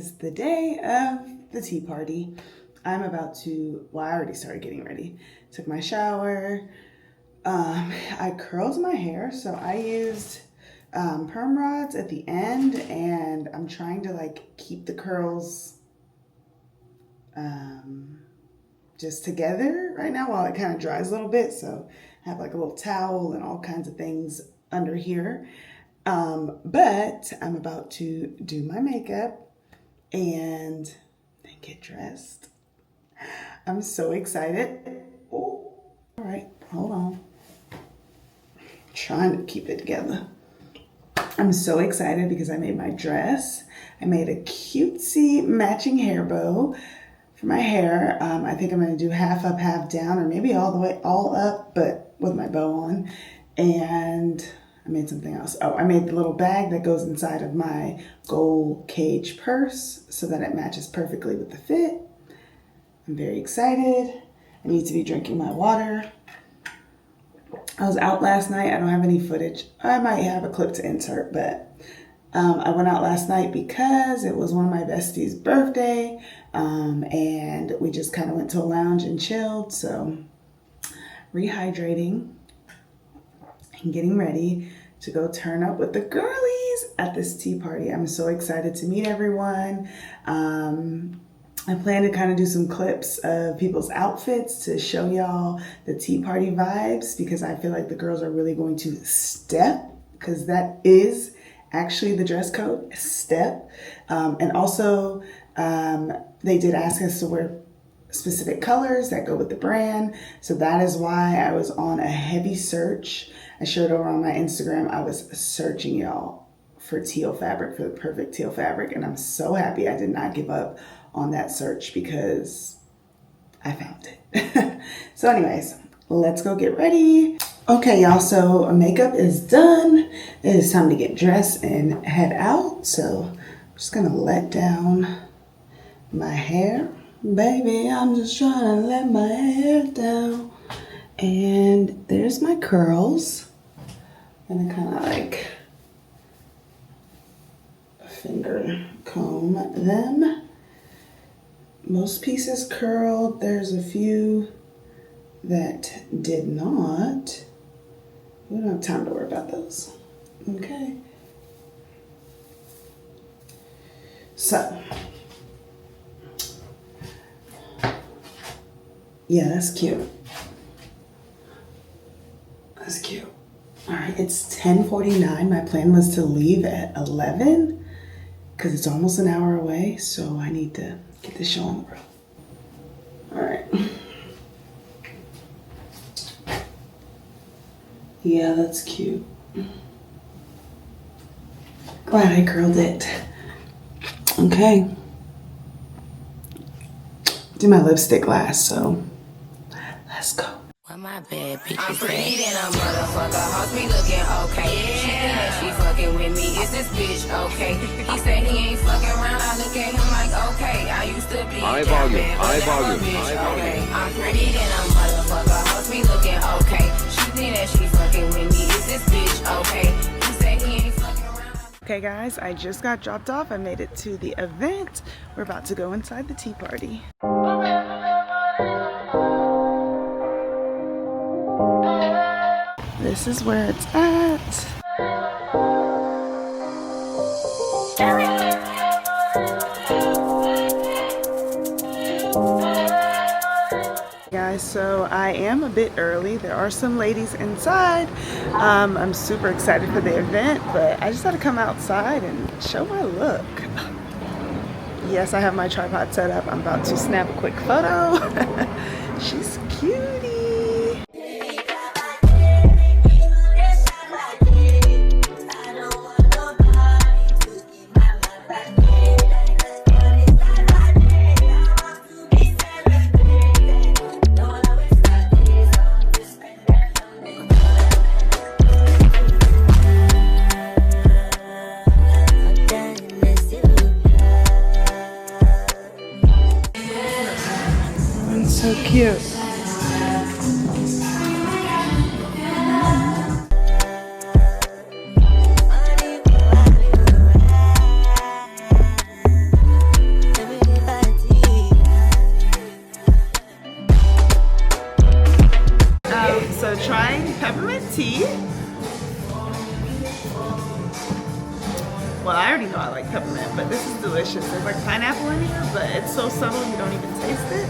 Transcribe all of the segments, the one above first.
guys, the day of the tea party. I'm about to, well, I already started getting ready. Took my shower. I curled my hair, so I used perm rods at the end, and I'm trying to like keep the curls just together right now while it kind of dries a little bit. So I have like a little towel and all kinds of things under here. But I'm about to do my makeup and get dressed. I'm so excited. Oh, all right, hold on. Trying to keep it together. I'm so excited because I made my dress. I made a cutesy matching hair bow for my hair. I think I'm gonna do half up, half down, or maybe all the way all up, but with my bow on. And I made something else. Oh, I made the little bag that goes inside of my gold cage purse so that it matches perfectly with the fit. I'm very excited. I need to be drinking my water. I was out last night. I don't have any footage. I might have a clip to insert, but I went out last night because it was one of my bestie's birthday, and we just kind of went to a lounge and chilled. So rehydrating and getting ready to go turn up with the girlies at this tea party. I'm so excited to meet everyone. I plan to kind of do some clips of people's outfits to show y'all the tea party vibes, because I feel like the girls are really going to step, because that is actually the dress code, step. And also they did ask us to wear specific colors that go with the brand. So that is why I was on a heavy search. I shared over on my Instagram, I was searching y'all for teal fabric, for the perfect teal fabric. And I'm so happy I did not give up on that search because I found it. So anyways, let's go get ready. Okay, y'all, so makeup is done. It is time to get dressed and head out. So I'm just gonna let down my hair. Baby, I'm just trying to let my hair down. And there's my curls. I'm gonna kind of like finger comb them. Most pieces curled. There's a few that did not. We don't have time to worry about those. Okay. So, yeah, that's cute. That's cute. All right, it's 10:49. My plan was to leave at 11 because it's almost an hour away. So I need to get this show on the road. All right. Yeah, that's cute. Glad I curled it. Okay. Do my lipstick last, so let's go. My bad bitch. I'm pretty than a motherfucker. Hoes be looking okay. She think that she fucking with me. Is this bitch okay? He said he ain't fucking around. I look at him like okay. I used to be high volume. Okay. I'm pretty than a motherfucker. Hoes be looking okay. She think that she fucking with me. Is this bitch okay? He said he ain't fucking around. Okay guys, I just got dropped off. I made it to the event. We're about to go inside the tea party. This is where it's at. Guys, so I am a bit early. There are some ladies inside. I'm super excited for the event, but I just had to come outside and show my look. Yes, I have my tripod set up. I'm about to snap a quick photo. She's cutie. So cute. tea. Well, I already know I like peppermint, but this is delicious. There's like pineapple in here, but it's so subtle you don't even taste it.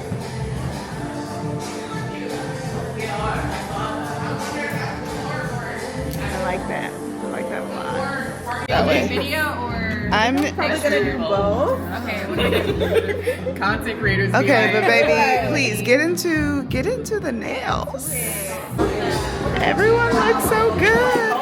I like that. I like that a lot. That way. Video or I'm probably gonna do both. okay, content creators. Okay, but baby, please get into the nails. Everyone looks so good.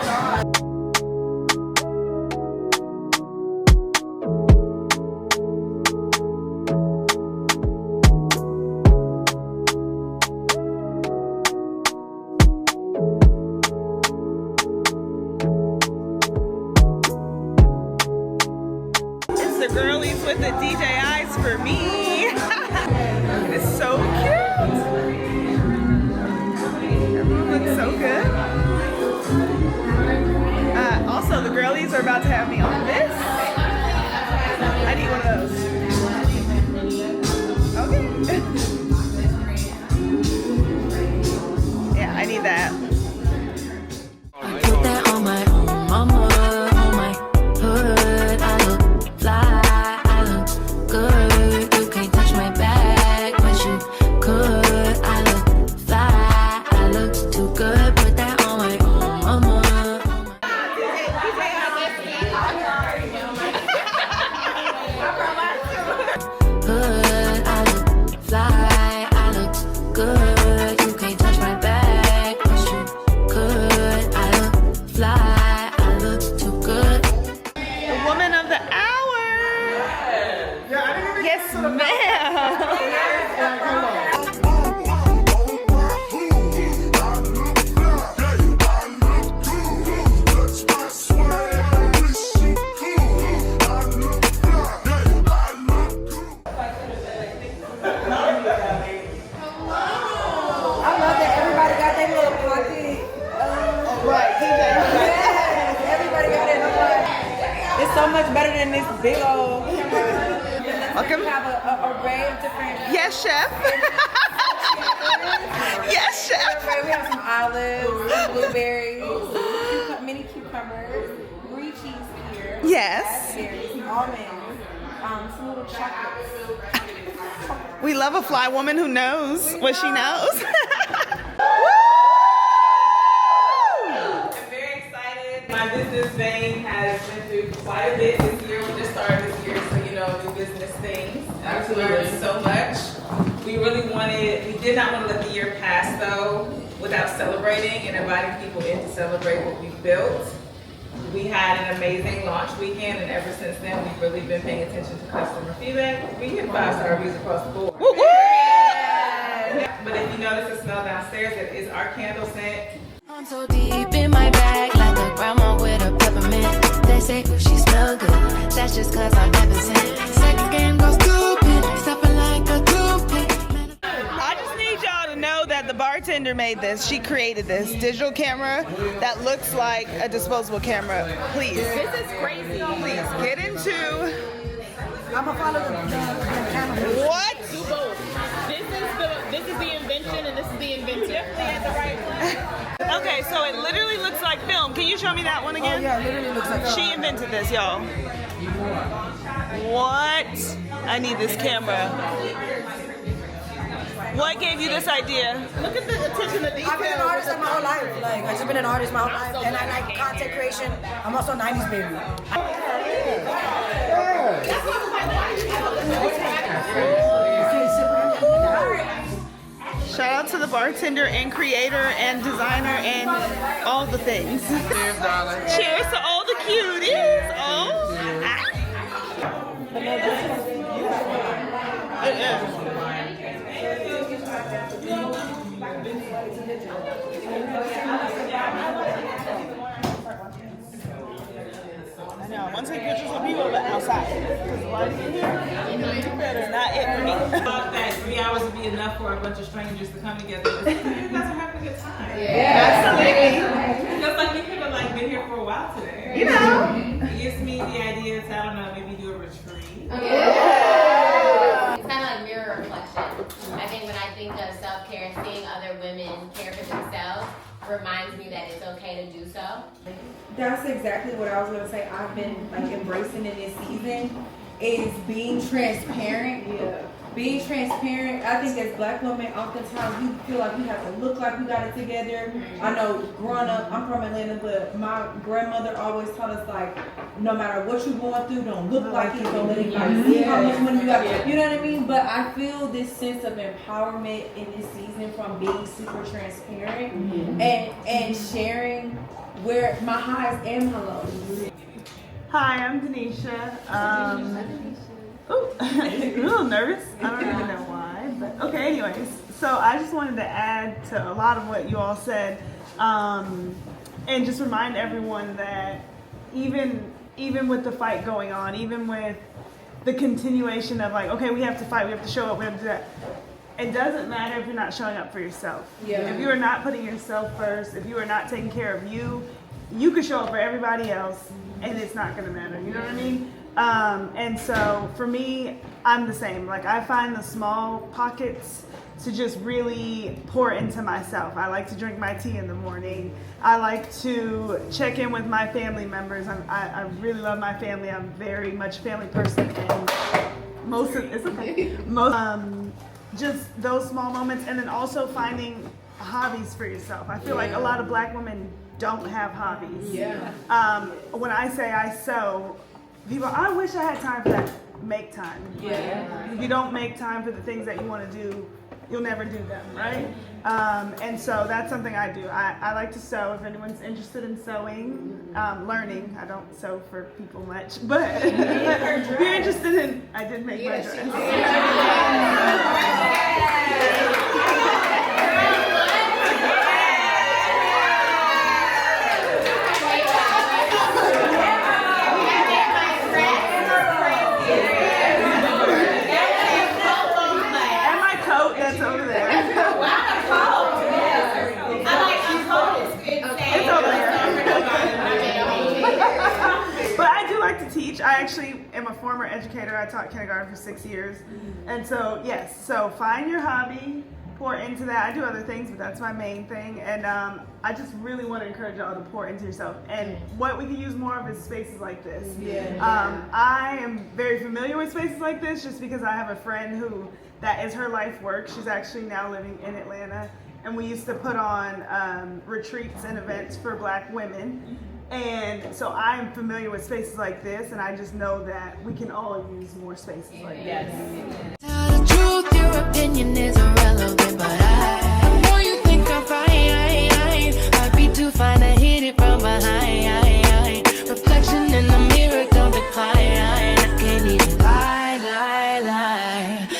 The girlies with the DJ eyes for me. It's so cute. Everyone looks so good. Also, the girlies are about to have me on this. I need one of those. Okay. Yeah, I need that. I put that on my mama, on my hood. I look fly, I look good. You can't touch my bag, but you could. I look fly, I look too good. Put that on my mama. Hood, I look fly, I look good. You can't touch my bag, but you could. I look fly, I look too good. The woman of the hour. Yes, ma'am. I love that everybody got their little pocket. Right, Yes, everybody got it. I'm like, it's so much better than this big old. Welcome. We have an array of different. Yes, chef. Yes, chef. We have some olives, some blueberries, mini cucumbers, brie cheese here. Yes. Raspberries, almonds, some little chocolates. We love a fly woman who knows what she knows. I'm very excited. My business Vane has been through quite a bit this year. We just started this year, so you know, new business things. I've learned so much. We did not want to let the year pass though without celebrating and inviting people in to celebrate what we built. We had an amazing launch weekend, and ever since then, we've really been paying attention to customer feedback. We get 5-star reviews across the board. Woo woo! But if you notice the smell downstairs, it is our candle scent. I'm so deep in my bag, like a grandma with a peppermint. They say, oh, she smell good. That's just cause I'm represent. Sex game goes stupid, stepping like a toothpick. I just need y'all to know that the bartender made this. She created this digital camera that looks like a disposable camera. Please. This is crazy. Please get into I'm gonna follow the camera. what? Do both. This is the invention, and this is the inventor. Definitely at the right place. Okay, so it literally looks like film. Can you show me that one again? Oh, yeah, it literally looks like. She invented this, y'all. What? I need this camera. What gave you this idea? Look at the attention to detail. I've been an artist my whole life. Like, I've just been an artist my whole life, and I like content creation. I'm also a 90s baby. Shout out to the bartender and creator and designer and all the things. Cheers, darling. Cheers to all the cuties. Oh. It is. I know. I want to take pictures with people, but outside. Because the lighting in here is not it for me. I thought that 3 hours would be enough for a bunch of strangers to come together. You guys are having a good time. Absolutely. It feels like we could have like been here for a while today. You know. It gives me the idea to, I don't know, maybe do a retreat. It's kind of like mirror reflection. I think when I think of self-care and seeing other women care for themselves, reminds me that it's okay to do so. That's exactly what I was gonna say. I've been like embracing in this season is being transparent. Yeah. Being transparent. I think as Black women, oftentimes we feel like we have to look like we got it together. I know growing up, I'm from Atlanta, but my grandmother always taught us like, no matter what you're going through, don't look like it, don't let anybody see how much money you got. You know what I mean? But I feel this sense of empowerment in this season from being super transparent and sharing where my highs and my lows. Hi, I'm Danesha. Ooh, a little nervous. I don't even know why, but okay. Anyways, so I just wanted to add to a lot of what you all said, and just remind everyone that even with the fight going on, even with the continuation of like, okay, we have to fight, we have to show up, we have to do that. It doesn't matter if you're not showing up for yourself. Yeah. If you are not putting yourself first, if you are not taking care of you, you could show up for everybody else, and it's not gonna matter. You know what I mean? And so for me, I'm the same. Like I find the small pockets to just really pour into myself. I like to drink my tea in the morning. I like to check in with my family members. I really love my family. I'm very much a family person, and just those small moments, and then also finding hobbies for yourself. I feel like a lot of Black women don't have hobbies. Yeah. When I say I sew, people, I wish I had time for that. Make time. Yeah. If you don't make time for the things that you want to do, you'll never do them, right? And so that's something I do. I like to sew. If anyone's interested in sewing, learning, I don't sew for people much, but if you're interested in, I did make my dress. I actually am a former educator. I taught kindergarten for 6 years. And so, yes, so find your hobby, pour into that. I do other things, but that's my main thing. And I just really want to encourage y'all to pour into yourself. And what we can use more of is spaces like this. I am very familiar with spaces like this just because I have a friend who, that is her life work. She's actually now living in Atlanta. And we used to put on retreats and events for Black women. And so I'm familiar with spaces like this, and I just know that we can all use more spaces like this. Tell the truth, your opinion is irrelevant, but I know you think I'm fine. I'd be too fine to hit it from behind. Reflection in the mirror, don't decline. I can't even lie.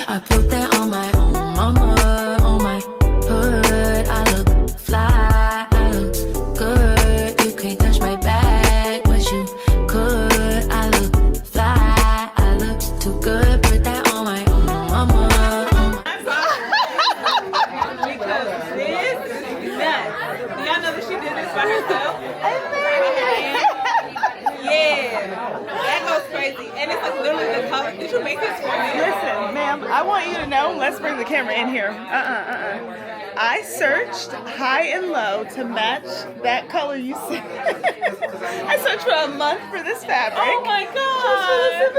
I put that on my own mama, on my hood. I look fly, I look good. You can't touch my back, but you could. I look fly, I look too good. Put that on my own mama. Because this is nuts. Y'all know that she did this by herself? Yeah, that goes crazy. And it's like literally the color. Did you make this for me? Listen, ma'am, I want you to know, let's bring the camera in here. I searched high and low to match that color you see. I searched for a month for this fabric. Oh my God.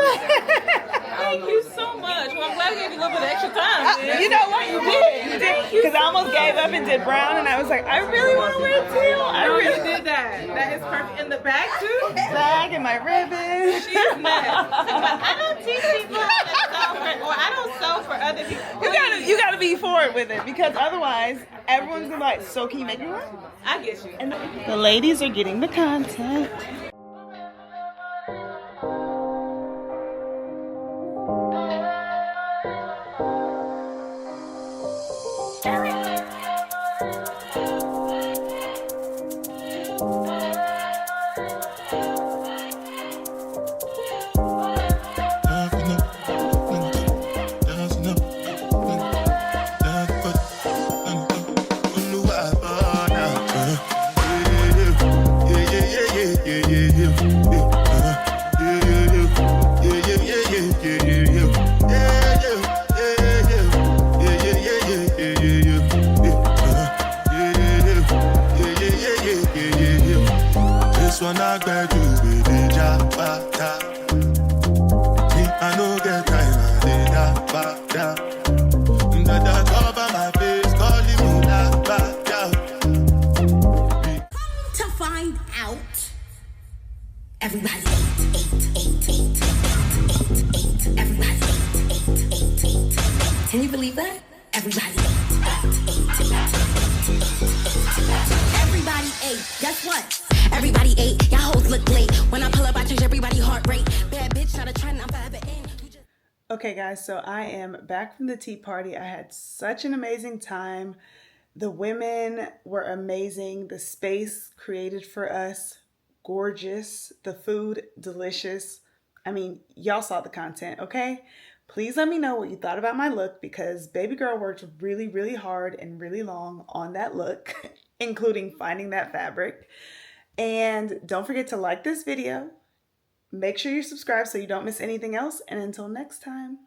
Thank you so much. Well, I'm glad I gave you a little bit of extra time. You know what? You did. Because I almost gave up and did brown, and I was like, I really want to wear teal. You did that. That is perfect. In the back, too? Bag and my ribbon. She's nuts. I don't teach people how to sew for, or I don't sew for other people. You gotta be forward with it, because otherwise everyone's gonna be like, so can you make me one? I get you. And the ladies are getting the content. Yeah. my bed, you be the jabba. Me, I no get time, I did that, back down. That cover my face, calling me that back down. To find out, everybody ate. Everybody ate. Can you believe that? Everybody ate. Everybody ate. Guess what? Everybody ate. Y'all hoes look late. When I pull up, I change everybody heart rate. Bad bitch, not a trend, I'm forever in. Okay guys, so I am back from the tea party. I had such an amazing time. The women were amazing. The space created for us, gorgeous. The food, delicious. I mean, y'all saw the content, okay? Please let me know what you thought about my look because baby girl worked really, really hard and really long on that look, including finding that fabric. And don't forget to like this video. Make sure you subscribe so you don't miss anything else. And until next time.